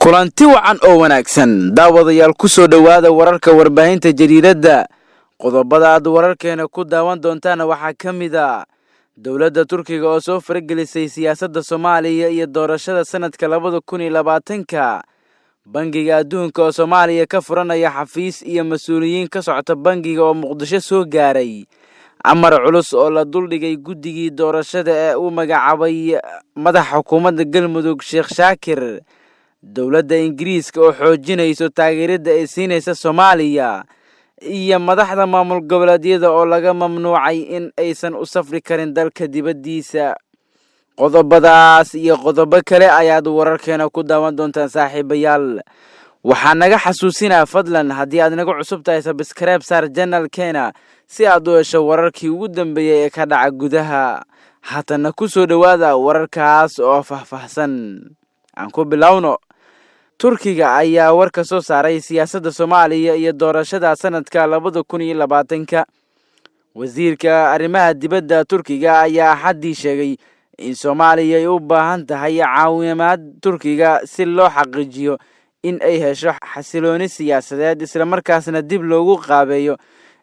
kulanti wacan oo wanaagsan daawadayaal ku soo dhawaada wararka warbaahinta Jariiradda. qodobada aad wararkeena ku daawan doontaan waxaa kamid ah dowladda Turkiga oo soo faragelisay siyaasadda Soomaaliya iyo doorashada sanadka 2020. bangiga adduunka oo Soomaaliya ka furanaya xafiis iyo mas'uuliyiin ka socota bangiga oo Muqdisho soo gaaray. amar culus oo la duldhigay guddigii doorashada ee uu magacaabay madaxa xukuumadda Galmudug Sheekh Shaakir. dowladda Ingiriiska oo xoojinayso taageerada ay siinaysa Soomaaliya iyo madaxda maamul goboleedyada oo laga mamnuucay in aysan u safri karin dalka dibaddiisa. qodobadaas iyo qodobo kale ayaad wararkeena ku daawan doontaan saaxiibayaal. waxaan naga xasuusinaa fadlan haddii aad naga cusub tahay subscribe saar channelkeena si aad u hesho wararkii ugu dambeeyay ee ka dhaca gudaha. haatana ku soo dhawaada wararkaas oo faahfaahsan. aan ku bilowno. Turkiga ayaa war ka soo saaray siyaasadda Soomaaliya iyo doorashada sanadka 2020. wasiirka arrimaha dibadda Turkiga ayaa xaddii sheegay in Soomaaliya ay u baahan tahay caawimaad Turkiga si loo xaqiijiyo in ay hesho xasilooni siyaasadeed isla markaasna dib loogu qaabeeyo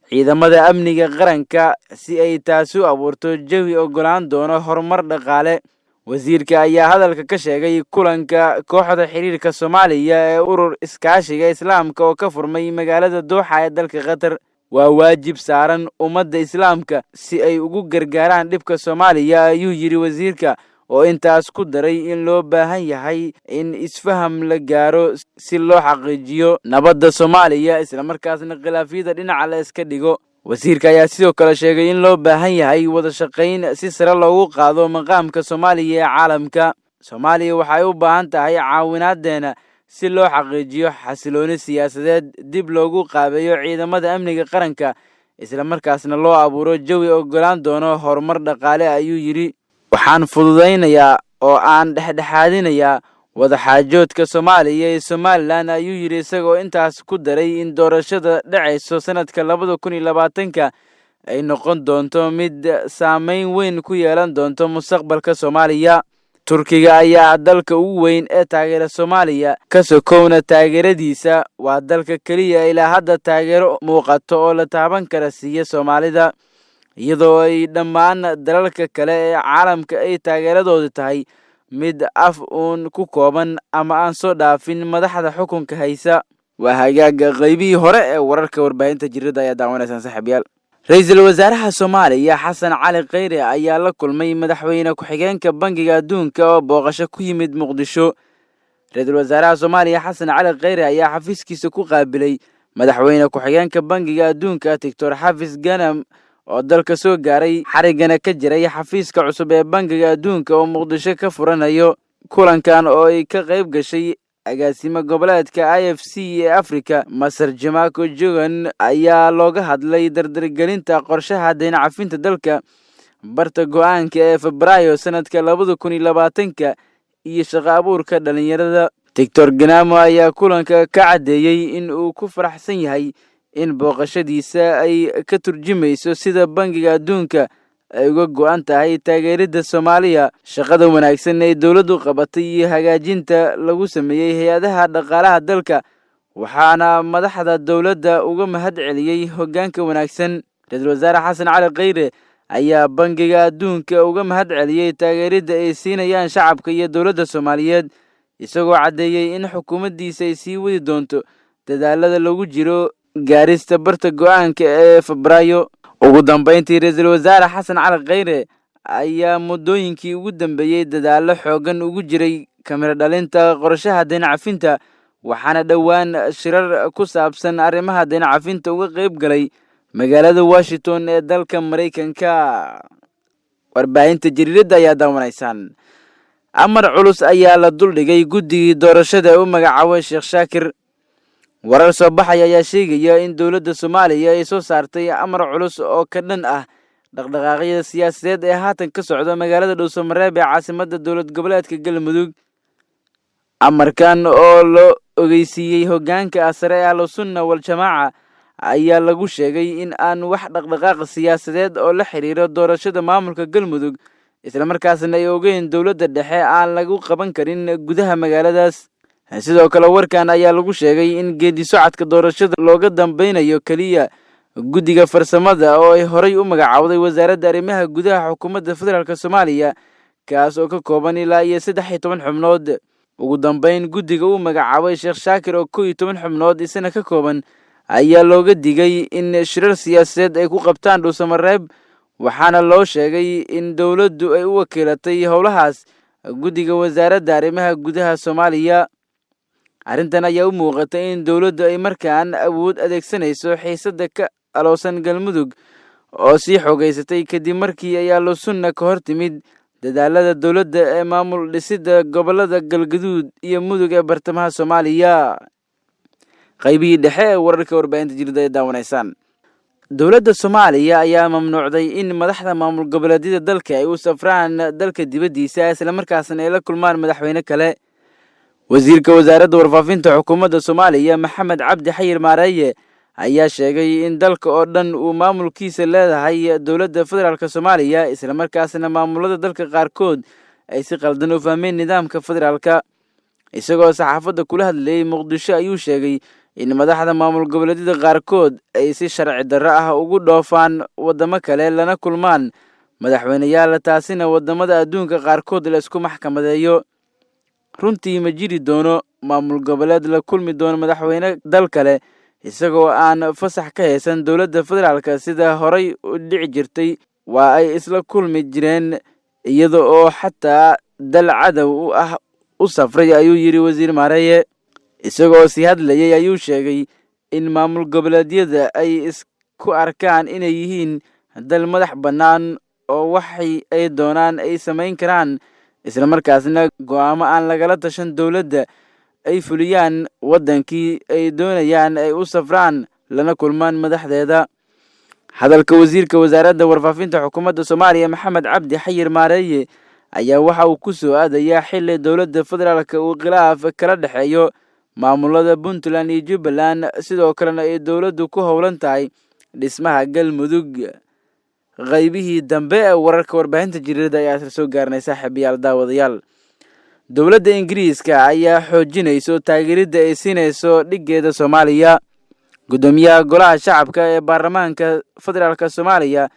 ciidamada amniga qaranka si ay taasi u abuurto jawi ogolaan doono horumar dhaqaale. wasiirka ayaa hadalka ka sheegay kulanka kooxda xiriirka Soomaaliya ee urur iskaashiga Islaamka oo ka furmay magaalada Dooxa ee dalka Qatar. waa waajib saaran ummadda Islaamka si ay ugu gargaaraan dhibka Soomaaliya, ayuu yiri wasiirka, oo intaas ku daray in loo baahan yahay in isfaham la gaaro si loo xaqiijiyo nabadda Soomaaliya isla markaasna khilaafyada dhinaca la iska dhigo. wasiirka ayaa sidoo kale sheegay in loo baahan yahay wada shaqayn si sare loogu qaado maqaamka Soomaaliya ee caalamka. Soomaaliya waxay u baahan tahay caawinaadeena si loo xaqiijiyo xasilooni siyaasadeed, dib loogu qaabeeyo ciidamada amniga qaranka isla markaasna loo abuuro jawi ogolaan doono horumar dhaqaale, ayuu yiri. waxaan fududeynayaa oo aan dhexdhexaadinayaa wada xaajoodka Soomaaliya iyo Somaliland, ayuu yiri, isagoo intaas ku daray in doorashada dhacayso sanadka 2020 ay noqon doonto mid saameyn weyn ku yeelan doonto mustaqbalka Soomaaliya. Turkiga ayaa dalka ugu weyn ee taageera Soomaaliya, ka sokowna taageeradiisa waa dalka kaliya ilaa hadda taageero muuqato oo la taaban kara siiya Soomaalida, iyadoo ay dhammaan dalalka kale ee caalamka ay taageeradoodu tahay mid af uun ku kooban ama aan soo dhaafin madaxda xukunka haysa. waa hagaaga qaybihii hore ee wararka warbaahinta Jariiradda ayaa daawanaysaan saaxiibayaal. ra'iisul wasaaraha Soomaaliya Xasan Cali Kheyre ayaa la kulmay madaxweyne ku-xigeenka bangiga adduunka oo booqasho ku yimid Muqdisho. ra'iisul wasaaraha Soomaaliya Xasan Cali Kheyre ayaa xafiiskiisa ku qaabilay madaxweyne ku-xigeenka bangiga adduunka Dr. Xafis Ganam oo dalka soo gaaray, xarigana ka jiray xafiiska cusub ee bangiga adduunka oo Muqdisho ka furanayo. kulankan oo ay ka qayb gashay agaasima goboleedka IFC ee Afrika Masar Jamaako Jogan ayaa looga hadlay dardargelinta qorshaha deyn cafinta dalka barta go'aanka ee Febraayo sanadka 2020 iyo shaqo abuurka dhalinyarada. Dr. Ganamo ayaa kulanka ka cadeeyay in uu ku faraxsan yahay in booqashadiisa ay ka turjumayso sida bangiga adduunka ay uga go'an tahay taageerada Soomaaliya, shaqada wanaagsan ee dowladdu qabatay iyo hagaajinta lagu sameeyay hay'adaha dhaqaalaha dalka. waxaana madaxda dowladda uga mahad celiyay hoggaanka wanaagsan. ra'iisul wasaare Xasan Cali Kheyre ayaa bangiga adduunka uga mahad celiyay taageerada ay siinayaan shacabka iyo dowladda Soomaaliyeed, isagoo cadeeyay in xukuumaddiisa ay sii wadi doonto dadaalada lagu jiro gaarista barta go'aanka ee Febraayo. ugu dambeyntii, ra'iisul wasaare Xasan Cali Kheyre ayaa muddooyinkii ugu dambeeyay dadaalo xoogan ugu jiray kamira dhalinta qorshaha deyn cafinta, waxaana dhowaan shirar ku saabsan arrimaha deyn cafinta uga qayb galay magaalada Washington ee dalka Mareykanka. warbaahinta Jariiradda ayaa daawanaysaan. amar culus ayaa la duldhigay guddigii doorashada ee uu magacaabay Sheekh Shaakir. warar soo baxaya ayaa sheegaya in dowladda Soomaaliya ay soo saartay amar culus oo ka dhan ah dhaqdhaqaaqyada siyaasadeed ee haatan ka socda magaalada Dhuusamareeb ee caasimadda dowlad goboleedka Galmudug. amarkan oo loo ogeysiiyey hoggaanka sare ee Ahlusunna wal Jamaaca ayaa lagu sheegay in aan wax dhaqdhaqaaq siyaasadeed oo la xiriiro doorashada maamulka Galmudug isla markaasna ay ogeyn dowladda dhexe aan lagu qaban karin gudaha magaaladaas. sidoo kale warkan ayaa lagu sheegay in geedi socodka doorashada looga dambeynayo kaliya guddiga farsamada oo ay horay u magacaawday wasaaradda arrimaha gudaha xukuumadda federaalk Soomaaliya kaas oo ka kooban ilaa 13 xubnood. ugu dambeyn guddiga uu magacaabay Sheekh Shaakir oo 12 xubnood isna ka kooban ayaa looga digay in shirar siyaasadeed ay ku qabtaan dhuusamareeb, waxaana loo sheegay in dawladdu ay u wakiilatay howlahaas guddiga wasaaradda arrimaha gudaha Soomaaliya. arrintan ayaa u muuqatay in dawladdu ay markaan awood adeegsanayso xiisada ka aloosan Galmudug oo sii xogeysatay kadib markii ay Ahlusunna ka hortimid dadaalada dawladda ee maamul dhisida gobolada Galgaduud iyo Mudug ee bartamaha Soomaaliya. qaybihii dhexe ee wararka warbaahinta jirida ee daawanaysaan. dawladda Soomaaliya ayaa mamnuucday in madaxda maamul goboleedyada dalka ay u safraan dalka dibadiisa isla markaasna ay la kulmaan madaxweyne kale. wasiirka wasaaradda warfaafinta xukuumadda Soomaaliya Maxamed Cabdi Xayir Maareeye ayaa sheegay in dalka oo dhan uu maamulkiisa leedahay dawladda federaalk Soomaaliya isla markaasna maamulada dalka qaarkood ay si qaldan u fahmeen nidaamka federaalka. isagoo saxaafadda kula hadlayay Muqdisho ayuu sheegay in madaxda maamul goboleedyada qaarkood ay si sharci darro ah ugu dhoofaan wadamo kale lana kulmaan madaxweyneyaal, taasina wadamada adduunka qaarkood la isku maxkamadeeyo. runtii ma jiri doono maamul goboleed la kulmi doono madaxweyne dal kale isagoo aan fasax ka haysan dawladda federaalk sida horay u dhici jirtay. waa ay isla kulmi jireen iyada oo xataa dal cadow u safray, ayuu yiri wasiir Maareeye. isagoo sii hadlayay ayuu sheegay in maamul goboleedyada ay isku arkaan inay yihiin dal madax bannaan oo waxay ay doonaan ay samayn karaan, isla markaasna go'aamo aan lagala tashan dawladda ay fuliyaan wadankii ay doonayaan ay u safraan lana kulmaan madaxdeeda. hadalka wasiirka wasaaradda warfaafinta xukuumadda Soomaaliya Maxamed Cabdi Xayir Maareeye ayaa waxa uu ku soo aadayaa xilli dawladda federaalk uu khilaaf kala dhexeeyo maamulada Puntland iyo Jubbaland, sidoo kalena ay dawladdu ku howlan tahay dhismaha Galmudug. qaybihii dambe ee wararka warbaahinta jariiradda ayaa soo gaarnay saaxiibayaal daawadayaal. dawladda Ingiriiska ayaa xoojinayso taageerada ay siinayso dhigeeda Soomaaliya. gudoomiyaha golaha shacabka ee baarlamaanka federaalk Soomaaliya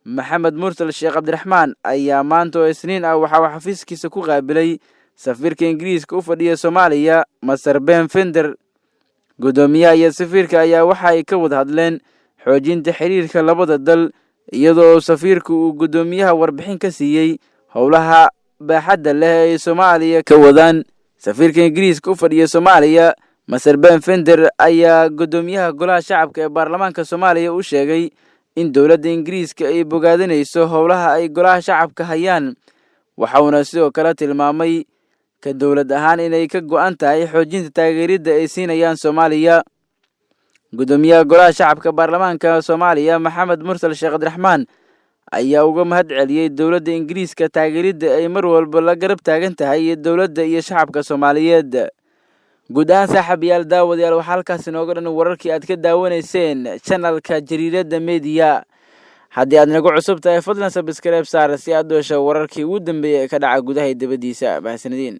Maxamed Mursal Sheekh Cabdiraxmaan ayaa maanta oo Isniin ah waxa uu xafiiskiisa ku qaabilay safiirka Ingiriiska u fadhiya Soomaaliya Masar Ben Fender. gudoomiyaha iyo safiirka ayaa waxa ay ka wada hadleen xoojinta xiriirka labada dal, iyadoo safiirku uu gudoomiyaha warbixin ka siiyay howlaha baaxadda leh ee Soomaaliya ka wadaan. safiirka Ingiriiska u fadhiya Soomaaliya Masar Ben Fender ayaa gudoomiyaha golaha shacabka ee baarlamaanka Soomaaliya u sheegay in dawladda Ingiriiska ay bogaadinayso howlaha ay golaha shacabka hayaan. waxauna sidoo kale tilmaamay ka dawlad ahaan inay ka go'an tahay xoojinta taageerada ay siinayaan Soomaaliya. gudoomiyaha golaha shacabka baarlamaanka Soomaaliya Maxamed Mursal Sheekh Cabdiraxmaan ayaa uga mahad celiyay dawladda Ingiriiska taageerada ay mar walba la garab taagan tahay dawladda iyo shacabka Soomaaliyeed. guud ahaan saaxiibayaal daawadayaal waxaa halkaas inooga dhan wararkii aad ka daawanayseen channelka Jariiradda Media. haddii aad nagu cusub tahay fadlan subscribe saar si aad u hesho wararkii ugu dambeeyay ee ka dhaca gudaha dibadiisa. mahadsanidin.